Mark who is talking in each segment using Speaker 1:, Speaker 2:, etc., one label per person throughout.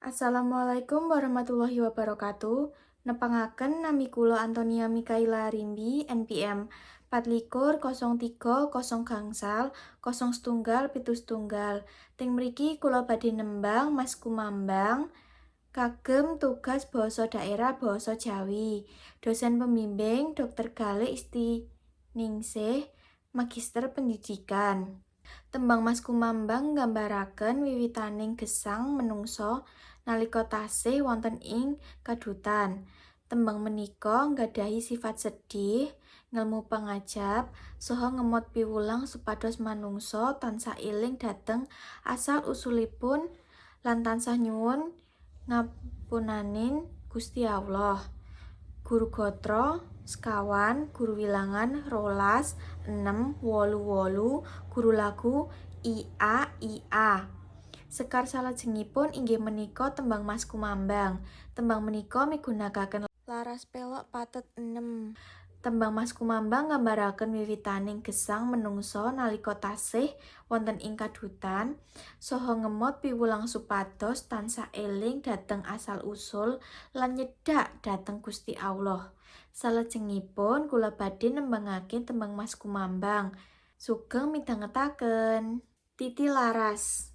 Speaker 1: Assalamualaikum warahmatullahi wabarakatuh. Nepangaken nami kula Antonia Mikaela Rimbi, NPM 4 03 gangsal 01 Ting mriki kula badhe nembang Mas Kumambang kagem tugas basa daerah basa Jawi. Dosen pembimbing Dr. Gale Isti Ningsih, Magister Pendidikan. Tembang Mas Kumambang nggambaraken wiwitaning gesang menungso nalika tasih wonten ing kadutan. Tembang menika nggadhahi sifat sedih, ngelmu pangajap, saha ngemot piwulang supados manungsa tansah eling dhateng asal usulipun lan tansah nyuwun ngapunaning Gusti Allah. Guru Gatra sekawan, guru wilangan 12, 6, 8, guru lagu IA. Sekar salajengipun inggih menika tembang Mas Kumambang. Tembang menika migunakaken laras pelok patet 6. Tembang Mas Kumambang nggambaraken wiwitaning gesang menungso nalika tasih wonten ing kadutan saha ngemot piwulang supados tansah eling dhateng asal usul lan nyedhak dhateng Gusti Allah. Salajengipun kula badhe nembangaken tembang Mas Kumambang. Sugeng midhangetaken. Titi laras.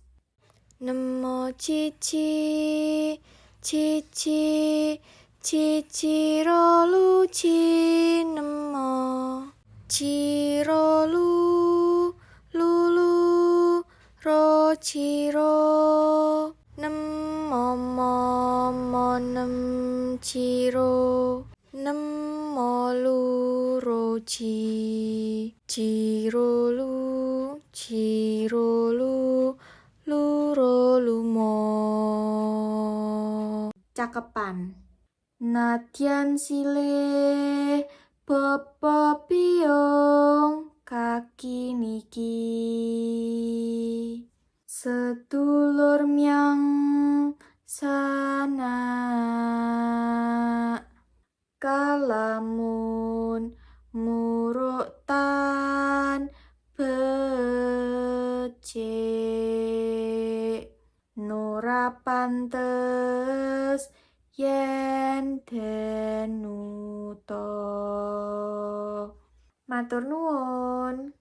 Speaker 1: Nemo cici, cici, cicirolu cinemo. Cirolu, lulu, ro ciro. Nemo momo nem ciro. Nemo luro cirolu, cirolu. Lurolumo. Cakepan. Nadyan silih bapa piyong kaki niki. Sedulur myang sana. Kalamun muruk tan becik nora pantes yen denuto. Matur nuwun.